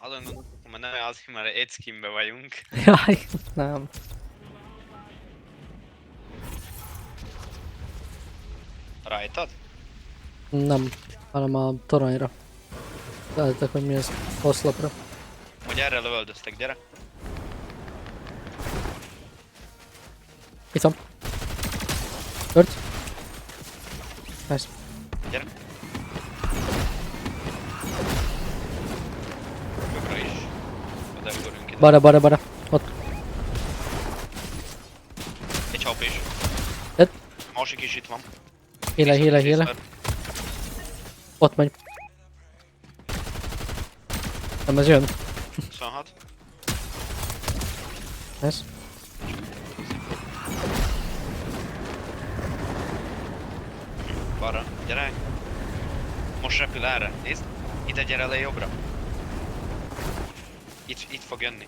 Azon gondolkodtam, hogy nem azért, mert egy skinbe vagyunk. Jaj, nem. Rajtad? Nem, hanem a toronyra. Látjátok, hogy mi ez oszlopra. Hogy erre lövöldöztek, gyere. Itt van. Tört. Nice. Gyere. Jobbra is. Oda ugorjunk ide. Bara. Ott. Egy HP is. Dead. Másik is itt van. Híle. Ott megy. Nem, ez jön. 26. Nice. Balra, gyere. Most repül erre, nézd. Ide gyere le jobbra. Itt fog jönni.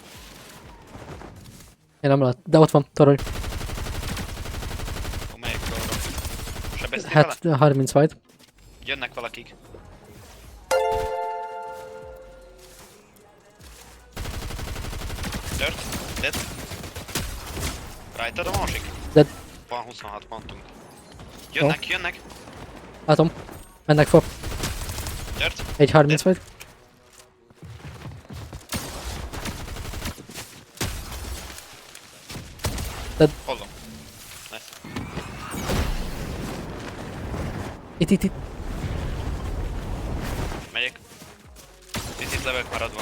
Én nem lát, de ott van, torony. Akkor melyik balra? Sebeztél vele? Hát 30 white. Jönnek valakik. Tört? Dead? Rajtad a másik? Dead. Van 26 pontunk. Jönnek. Látom. Mennek fel. Tört? Egy 30 white. Hollom. Nice. Itt. Megyek. Picit levek maradva.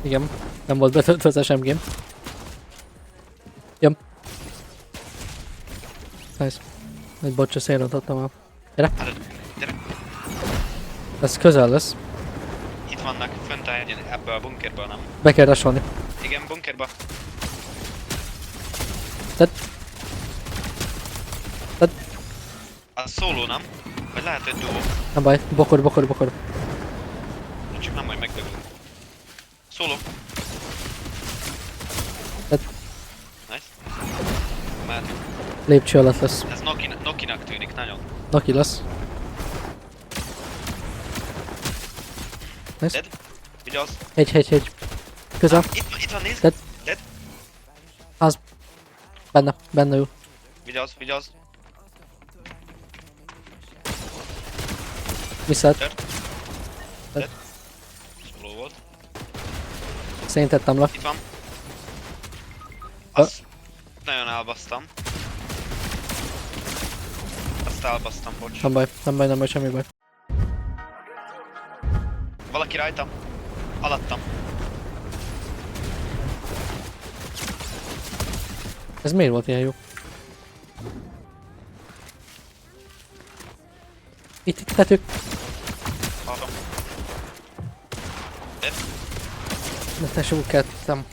Igen. Nem volt betöltve az SMG-m. Jön. Nice. Egy bocsa szélrontottam el. Gyere. Gyere. Ez közel lesz. Itt vannak, fönt a hegyen, ebből a bunkerből nem. Be kell rusolni. Igen, bunkerba. Dead. Az szóló nem? Vagy lehet, hogy duo. Nem baj. Bokor. Csak nem majd megdögölünk. Szóló. Dead. Nice. Mehetünk. Lépcső alatt lesz. Ez Nokinak tűnik nagyon. Noki lesz. Nice. Dead? Vigyázz. Hegy. Közel. Itt van, nézd. Dead. Dead. Az. Benne ül. Vigyázz. Visszaállt. Dead. Szóló volt. Széntettem le. Itt van. Azt nagyon elbasztam. Azt elbasztam, bocs. Nem baj, semmi baj. Valaki rajtam. Alattam. Ez miért volt ilyen jó? Itt tetők. Hallom. Dead. De te sok kettem.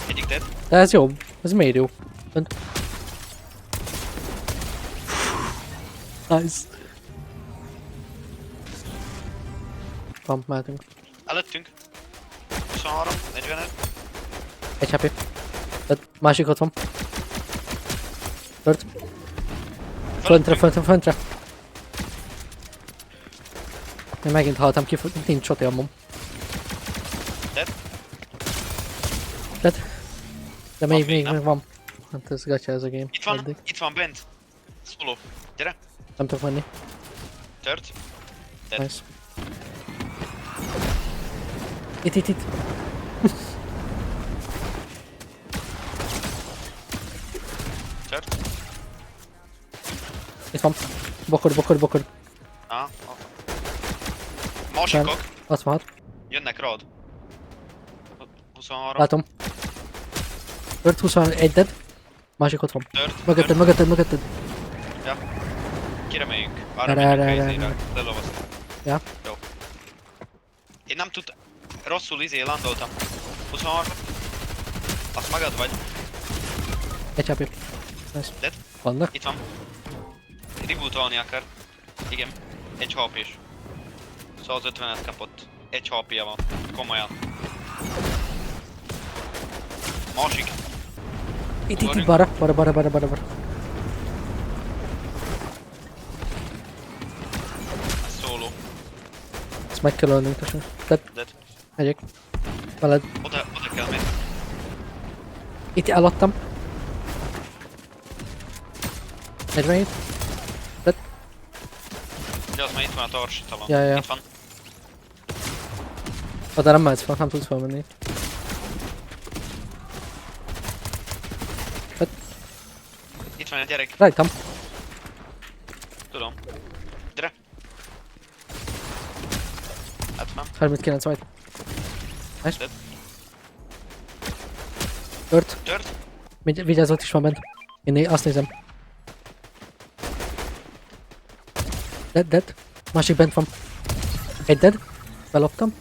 Egyik dead. De ez jó. Ez miért jó? Önt. Nice. Pump mehetünk. Előttünk. 23, 45. Egy HP. Tehát másik ott van. Tört. Föntre. Én megint haltam ki, nincs csoti ammom. Dead. Dead. De még nem? van. Hát ez gatya ez a game. Itt van bent. Szóló. Gyere. Nem tudok menni. Tört. Dead. Nice. Itt. Tört. Itt van. Bokor. Ah. Másikok. 66. Jönnek rád. 23. Látom. Tört 21 dead. Másik ott van. Tört. Mögötted. Ja. Kiremeljünk. Arra Erre. megyünk helyzére. Lelovasztunk. Ja. Jó. Én nem tudtam. Rosszul landoltam. 23. Azt magad vagy. Egy HP. Nice. Dead. Vannak? Itt van. Rebootolni akar. Igen. Egy HP-s. 150-et kapott. Egy HP-ja van. Komolyan. Másik. Itt, bara. Ez szóló. Meg kell ölnünk, tessék. Dead. Dead. Megyek. Veled. Oda kell menni. Itt eladtam. 47. Dead. De az már itt van a torsítalon. Ja. Itt van. Oda nem mehetsz fel, nem tudsz felmenni. Dead. Itt van a gyerek. Rajtam. Tudom. Gyere. Hát van. 39 vagy. Nice. Dead. Tört. Tört. Vigyázz, ott is van bent. Azt nézem. Dead. Másik bent van. Egy dead. Beloptam.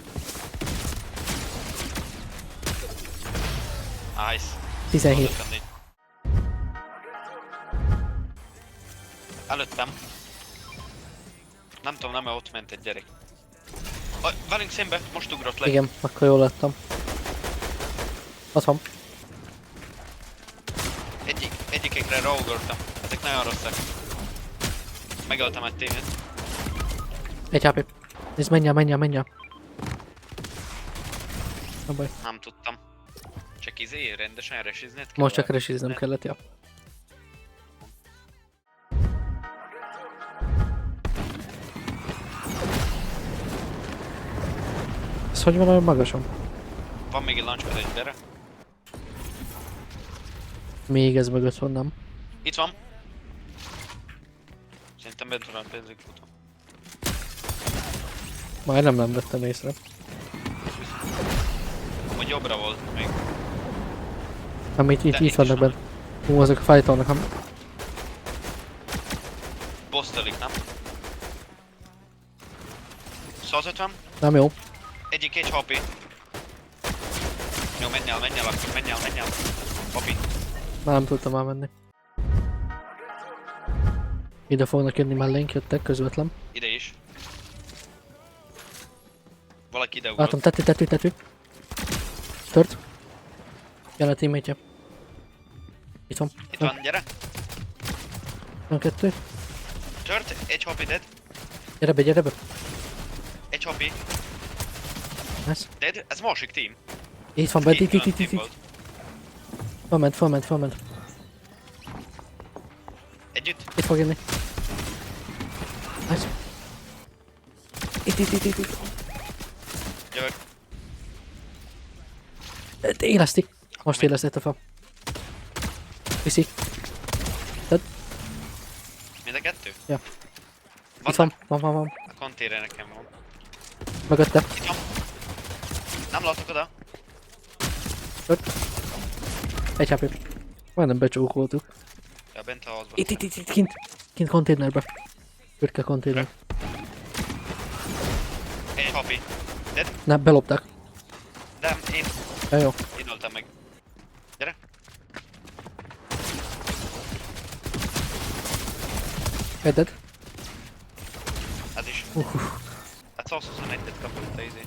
Nice. 17. Oda kell négy. Előttem. Nem tudom, nem ott ment egy gyerek. Velünk szembe, most ugrott le. Igen, akkor jól lettem. Ott van. Egyikekre ráugrottam. Ezek nagyon rosszak. Megöltem egy témét. Egy HP. Nézd, menj el. Nem baj. Nem tudtam. Csak rendesen resizned kell. Most csak resiznem kellett, ja. Ez hogy van olyan magasan? Van még egy launchpad egy gyere. Még ez mögött van, nem? Itt van. Szerintem bent van a benzinkúton. Majdnem nem vettem észre. Vagy jobbra volt még. Nem, itt Itt vannak is bent. Hú, azok fájtolnak, nem? Bosztelik, nem? 150. Nem jó. Egyik egy HP. Jó, menj el akkor, menj el. Papi. Már nem tudtam elmenni. Ide fognak jönni mellénk, jöttek közvetlen. Ide is. Valaki ide ugrott. Látom, tető. Tört. Jön a teammate-je. Itt van. Itt van, gyere. Van 2. Tört, egy HP dead. Gyere be. Egy HP Nice. dead. Ez másik team. Itt van bent, Két külön itt. team volt. Fölment. Együtt. Itt fog jönni. Nice. Itt. Jövök. Éleszti. Most megy. élesztette fel. Viszi. Mind a kettő? Ja. Vannak? Itt van. A konténer nekem van. Mögötte. Itt van. Nem látok oda. Tört. Egy HP. Majdnem becsókoltuk. Ja, bent a házban. Itt, kint konténerbe. Pürke konténer. Egy HP. Dead. Nem, belopták. Nem, én Jó. öltem meg. Gyere. Egy dead. Ez is. Hát 121-et kapott a izé.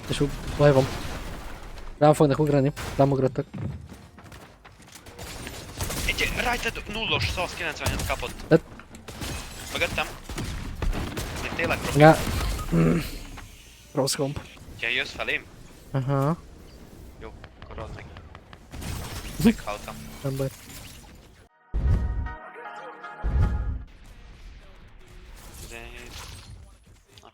És baj van. Rám fognak ugrani. Rám ugrottak. Egy rajtad nullos 190-et kapott. Dead. Mögöttem. Én tényleg profi. Ja. Rossz komp. Ja, jössz felém? Aha. Jó, akkor add meg. Meghaltam. Nem baj. Na.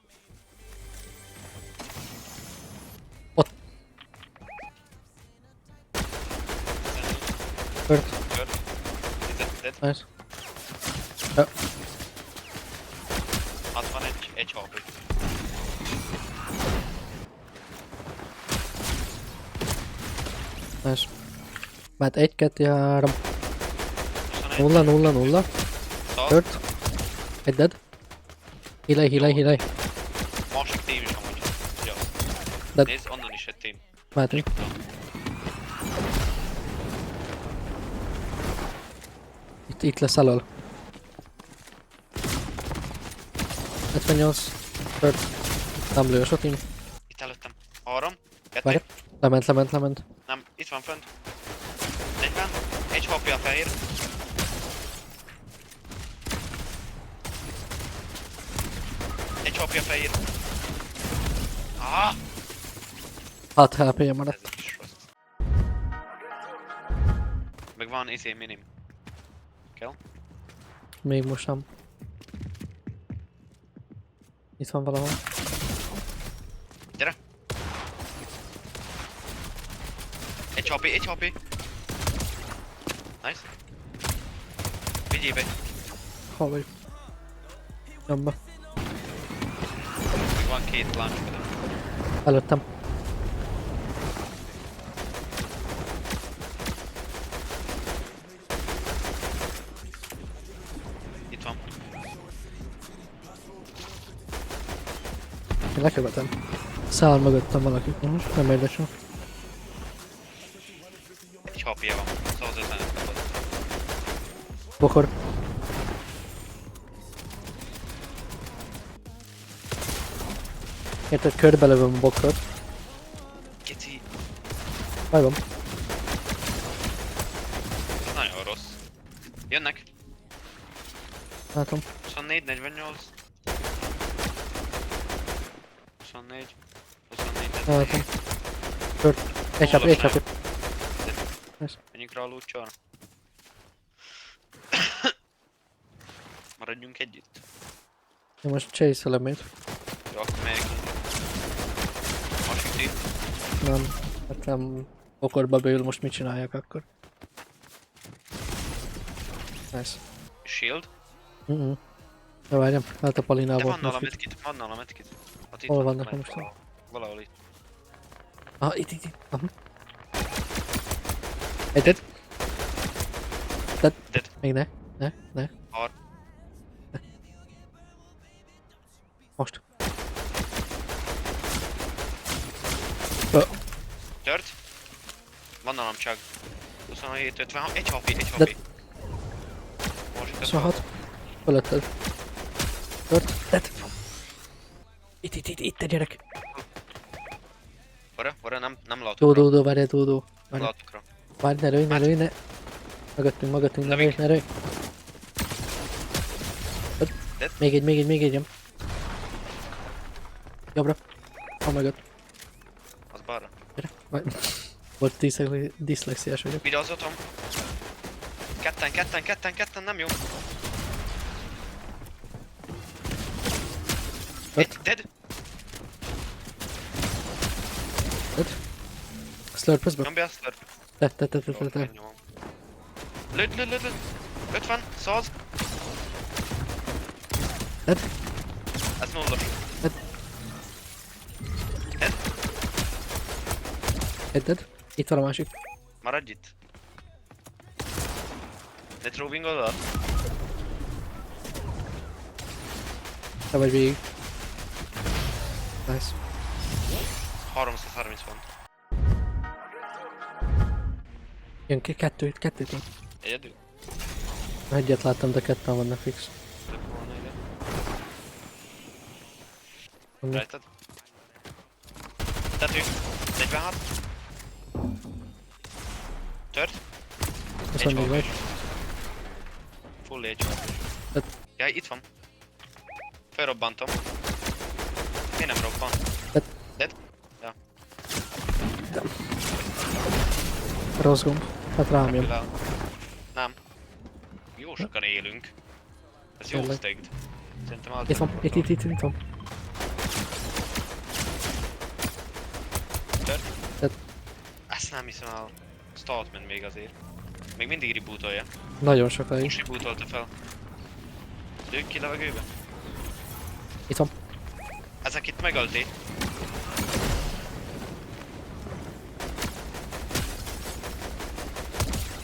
Ott. Tört. Tört. Dead. Nice. Ja. 61 HP. Nice. Mert 1, 2, 3. 21. 0. 100. Tört. Egy dead. Hílej. Másik team is amúgy. Ja. Dead. Nézd, onnan is egy team. Mehetünk. Itt lesz elől. 78. Tört. Nem lő a sotim. Itt előttem. 3. 2. Várj. Lement. Nem, itt van fönt. 40. Egy HP a fehér. Kapja fehér. Ah! 6 HP-je maradt. Ez is rossz. Meg van minim. Kell? Még most nem. Itt van valahol. Gyere! Egy HP. Nice. Vigyél be. Hol vagy? Nyomba. Még van 2 launch. Előttem. Itt van. Én lekövetem. Száll mögöttem valaki. Nem érdekel. Egy HP-je van. 155 kapott. Bokor. Érted, körbe lövöm a bokrot. Keci. Vágom. Ez nagyon rossz. Jönnek. Látom. 24, 48. 24. 24, Látom. Kört. Egy HP, egy HP. Nice. Menjünk rá a loot-csorra. Maradjunk együtt. Én most chase-elem őt. Jó, akkor megyek. Most itt. Nem. Hát nem. Bokorba beül, most mit csináljak akkor? Nice. Shield. De várjam, hát a De Palinával. van nála medkit, van nála medkit. Ott itt Hol van, vannak talán. most? Valahol itt. Ah, itt. Aha. Egy dead. Dead. Dead. Még ne. Har. Most. Tört. Van nálam csak. 27, 56, egy HP. Dead. Most 26. Fölötted. Tört. Dead. Itt a gyerek. Vara, nem látok rá. Dó, várjál, dó. Nem Várj. látok rá. Várj, ne lőj, ne. Mögöttünk, ne Lövik. lőj. Dead. Még egy, jön. Jobbra. A mögött. Az balra. Gyere. Volt diszlexiás vagyok. Videózatom. Ketten, nem jó. Egy, dead. Slurpözbe. Nyomj be a slurp. Te. Nyomom. Lőtt. 50, 100. Dead. Ez nullos. Dead. Itt van a másik. Maradj itt. Ne troving oda. Te vagy végig. Nice. 330 van. Jön ki, kettőt van. Egyedül. Egyet láttam, de ketten vannak fix. Több volna ide. Vannak. Rajtad. Tető. 46. Tört. 24 vagy. Full egy HP. Dead. Jaj, itt van. Felrobbantom. Miért nem robban? Dead. Dead? Ja. Rossz gomb. Hát rám jön. Repül el. Nem. Jó sokan élünk. Ez jó Tényleg. staked. Szerintem Itt van, itt van. Tört? Dead. Ezt nem hiszem el. Start ment még azért. Még mindig rebootolja. Nagyon sokáig. Most rebootolta fel. Lőjük ki levegőbe. Itt van. Ezek itt megölték.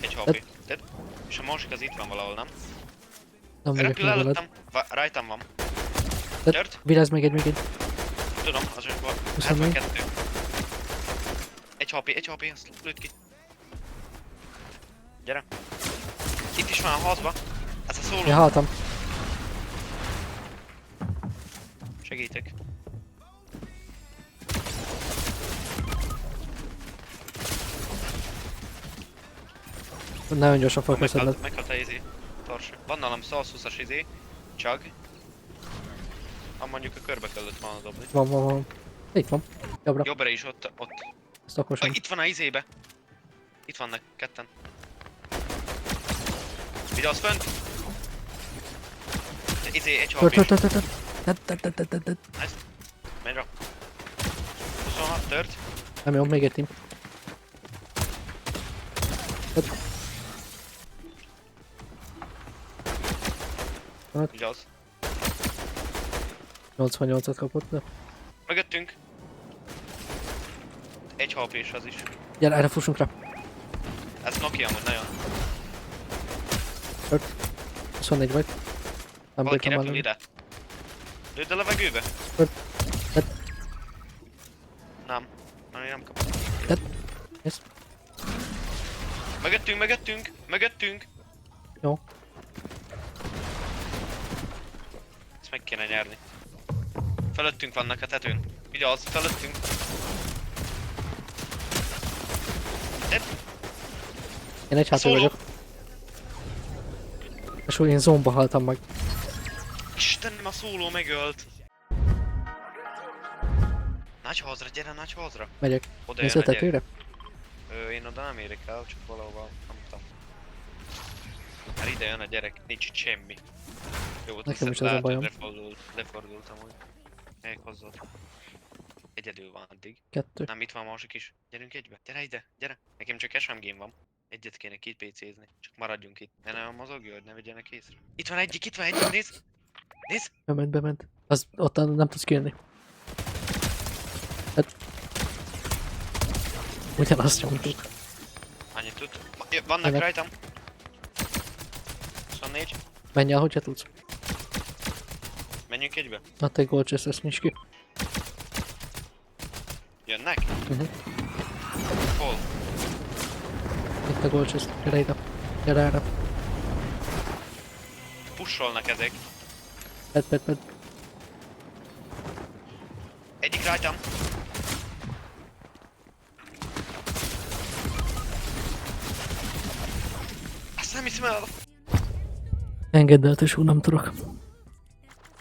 Egy HP. Dead. És a másik az itt van valahol, nem? Nem vagyok Repül meg veled. előttem. Rajtam van. Dead. Tört? Viráz még egy. Tudom, az is van. 24. 72. Egy HP, azt lőtt ki. Gyere. Itt is van a házba. Ez a szóló. Ja, haltam. Segítek. Nagyon gyorsan fogok összedned. Meghalt a izé. Tarts. Van nálam 120-as izé. Chug. Mondjuk a körbe kellett volna dobni. Van. Itt van. Jobbra. Jobbra is ott. Ezt okosan. Itt van a izébe. Itt vannak ketten. Vigyázz fönt! Izé, egy HP. Nice. Menj rá. 26 tört. Nem jó, még egy team. Vigyázz. 88-at kapott, de... Mögöttünk. Egy HP-s az is. Gyere, erre fussunk rá. Ez Nokia amúgy nagyon. 24 vagy. Nem Valaki bírtam repül elleni. ide. Lőd a levegőbe. Öt. Nem. Nem kapom. Yes. Mögöttünk. Jó. Ezt meg kéne nyerni. Fölöttünk vannak a tetőn. Vigyázz, fölöttünk. Én egy HP Szóló. vagyok. És úgy én zónba haltam meg. Istenem, a szóló megölt. Nagyházra, gyere nagyházra. Megyek. Oda Nézz jön a a gyerek. tetőre? Én oda nem érek el, csak valahova, nem tudom. Hát ide jön a gyerek, nincs itt semmi. Jó, Nekem is ez a lehet, hogy bajom. lefordultam úgy. Melyik hozzad? Egyedül van addig. 2. Nem, itt van másik is. Gyerünk egybe, gyere ide, gyere. Nekem csak SMG-m van. Egyet kéne PC-zni. Csak maradjunk itt. Ne nem mozogja, hogy ne vegyenek észre. Itt van egyik, nézd! Nézd! Bement. Az ott nem tudsz kijönni. Hát... Ugyanazt nyomtuk. Annyit tud. Vannak Ennek. rajtam. 24. Menj el, hogyha tudsz. Menjünk egybe. Na te gold chest, ezt nyisd ki. Jönnek? Hol? Itt a gold chest. Gyere ide. Gyere erre. Pusolnak ezek. Ped. Egyik rajtam. Azt nem hiszem el. Engedd el, tesó, nem tudok.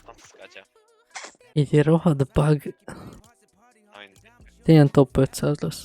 Azt gatya. Így egy rohadt bug. Na mindegy. Ilyen top 500 lesz.